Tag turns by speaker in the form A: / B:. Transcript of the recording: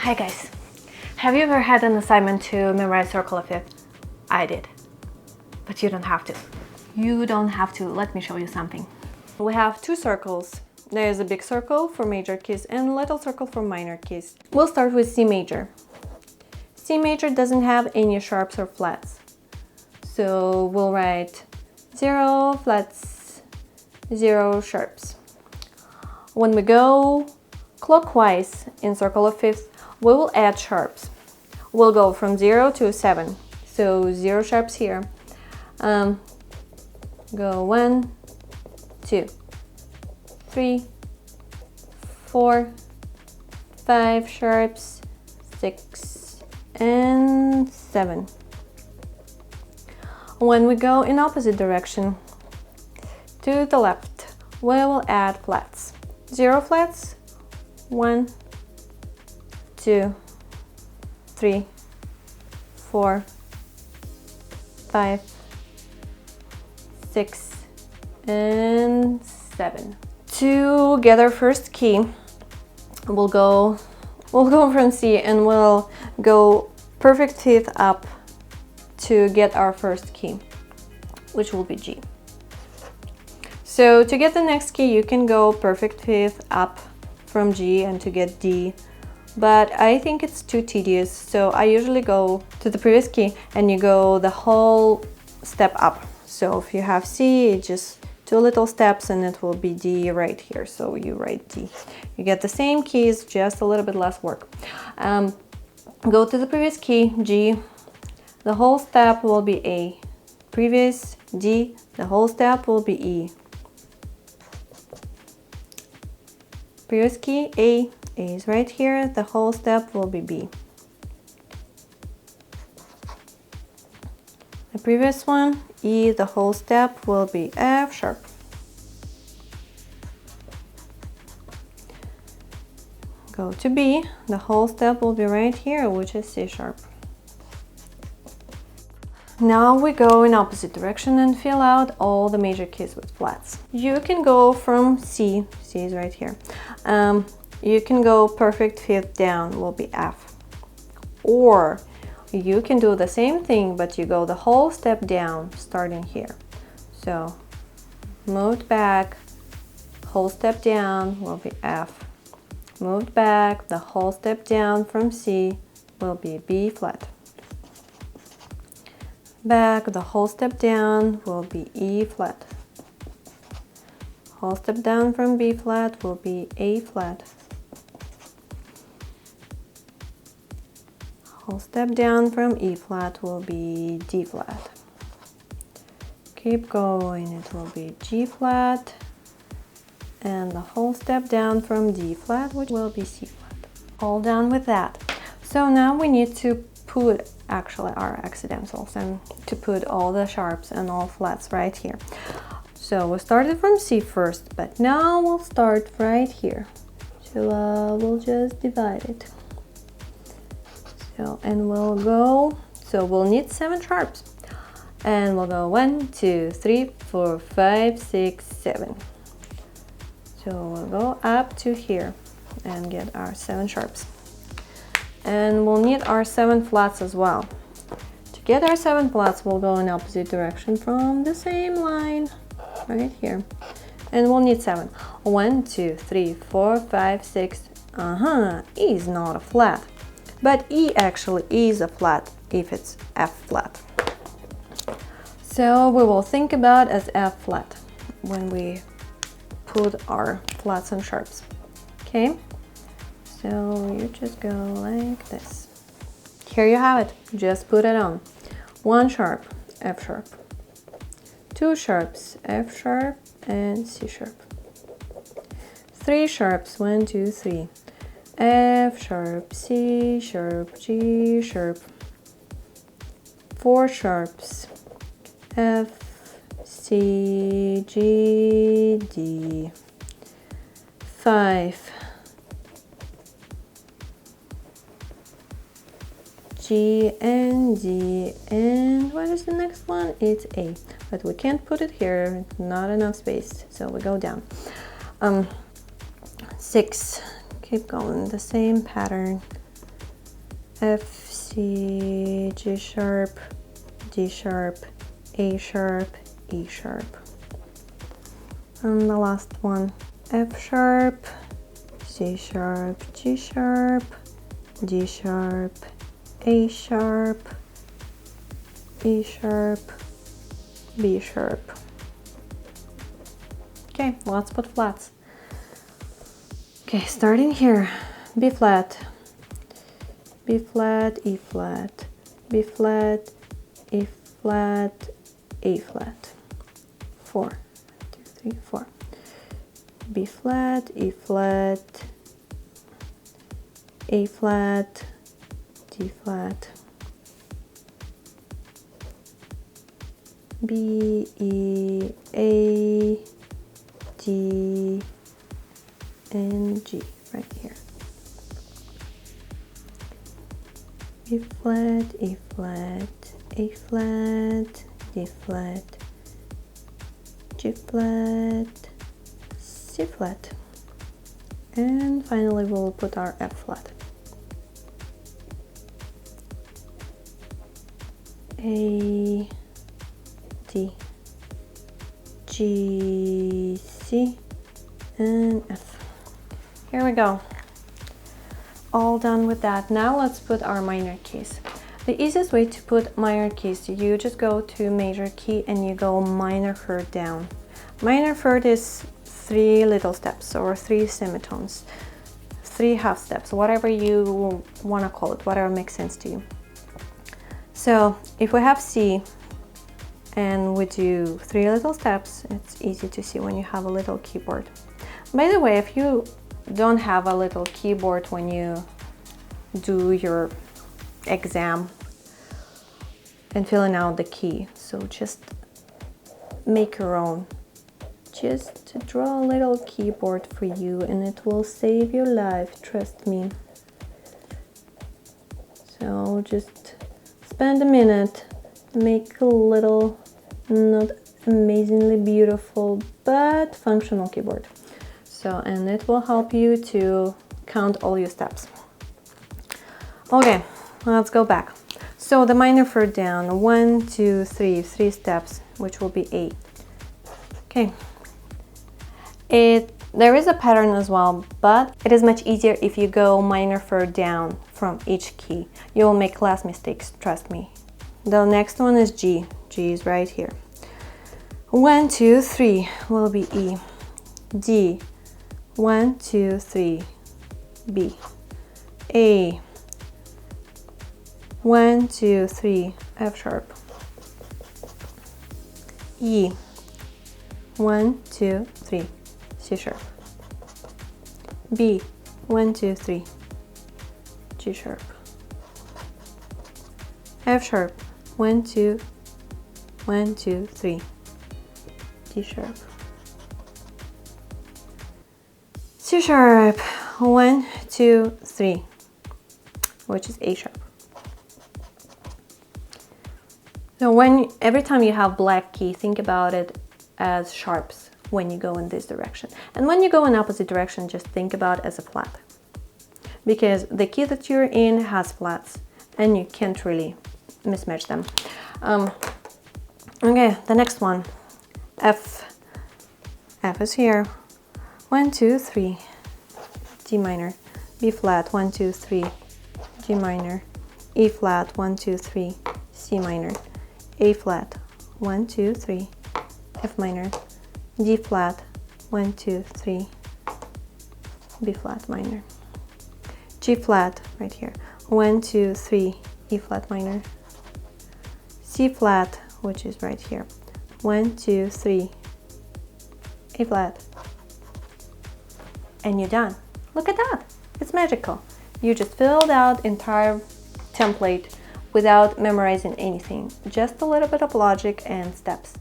A: Hi guys, have you ever had an assignment to memorize circle of fifth? I did, but you don't have to. You don't have to. Let me show you something. We have two circles. There is a big circle for major keys and a little circle for minor keys. We'll start with C major. C major doesn't have any sharps or flats. So we'll write 0 flats, 0 sharps. When we go clockwise in circle of fifth, we will add sharps. We'll go from 0 to 7. So 0 sharps here. Go 1, 2, 3, 4, 5 sharps, 6, and 7. When we go in opposite direction to the left, we will add flats. 0 flats, 1, 2, 3, 4, 5, 6, and 7. To get our first key, we'll go from C and we'll go perfect fifth up to get our first key, which will be G. So to get the next key, you can go perfect fifth up from G and to get D, but I think it's too tedious, so I usually go to the previous key and you go the whole step up. So if you have C, it's just 2 little steps and it will be D right here, so you write D. You get the same keys, just a little bit less work. Go to the previous key, G, the whole step will be A. Previous, D, the whole step will be E. Previous key, A is right here, the whole step will be B. The previous one, E, the whole step will be F sharp. Go to B, the whole step will be right here, which is C sharp. Now we go in opposite direction and fill out all the major keys with flats. You can go from C, C is right here. You can go perfect fifth down, will be F. Or you can do the same thing, but you go the whole step down, starting here. So moved back, whole step down will be F. Moved back, the whole step down from C will be B flat. Back, the whole step down will be E flat. Whole step down from B flat will be A flat. Whole step down from E flat will be D flat. Keep going, it will be G flat. And the whole step down from D flat, which will be C flat. All done with that. So now we need to put actually our accidentals and to put all the sharps and all flats right here. So we started from C first, but now we'll start right here. So we'll just divide it. So, and we'll go, so we'll need 7 sharps. And we'll go 1, 2, 3, 4, 5, 6, 7. So we'll go up to here and get our 7 sharps. And we'll need our 7 flats as well. To get our 7 flats, we'll go in opposite direction from the same line right here. And we'll need 7. 1, 2, 3, 4, 5, 6. E is not a flat. But E actually is a flat if it's F flat. So we will think about as F flat when we put our flats and sharps. Okay? So you just go like this. Here you have it. Just put it on. 1 sharp, F sharp. 2 sharps, F sharp and C sharp. 3 sharps, 1, 2, 3. F sharp, C sharp, G sharp. 4 sharps, F, C, G, D. 5. G and D, and what is the next one? It's A, but we can't put it here, not enough space, so we go down. 6, keep going, the same pattern. F, C, G sharp, D sharp, A sharp, E sharp. And the last one, F sharp, C sharp, G sharp, D sharp, A sharp, E sharp, B sharp. Okay, let's put flats. Okay, starting here, B flat, B flat, E flat, B flat, E flat, A flat. 4, 2, 3, 4. B flat, E flat, A flat, D flat, B, E, A, D, and G right here. B flat, E flat, A flat, D flat, G flat, C flat, and finally we'll put our F flat. A, D, G, C, and F. Here we go. All done with that. Now let's put our minor keys. The easiest way to put minor keys, you just go to major key and you go minor third down. Minor third is 3 little steps or 3 semitones, 3 half steps, whatever you want to call it, whatever makes sense to you. So if we have C and we do 3 little steps, it's easy to see when you have a little keyboard. By the way, if you don't have a little keyboard when you do your exam and filling out the key, so just make your own. Just draw a little keyboard for you and it will save your life, trust me. So just spend a minute, make a little, not amazingly beautiful, but functional keyboard. So, and it will help you to count all your steps. Okay, let's go back. So the minor third down, 1, 2, 3, 3 steps, which will be 8. Okay. There is a pattern as well, but it is much easier if you go minor third down from each key. You will make less mistakes, trust me. The next one is G. G is right here. 1, 2, 3 will be E. D. 1, 2, 3. B. A. 1, 2, 3. F sharp. E. 1, 2, 3. C sharp. B. 1, 2, 3. G sharp. F sharp. 1, 2, 1, 2, 3. D sharp. C sharp. 1, 2, 3, which is A sharp. So every time you have black key, think about it as sharps when you go in this direction. And when you go in opposite direction, just think about it as a flat. Because the key that you're in has flats and you can't really mismatch them. Okay, the next one. F. F is here. 1, 2, 3. D minor. B flat. 1, 2, 3. G minor. E flat. 1, 2, 3. C minor. A flat. 1, 2, 3. F minor. D flat. 1, 2, 3. B flat minor. G flat right here. 1, 2, 3. E flat minor. C flat, which is right here. 1, 2, 3. A flat. And you're done. Look at that. It's magical. You just filled out entire template without memorizing anything. Just a little bit of logic and steps.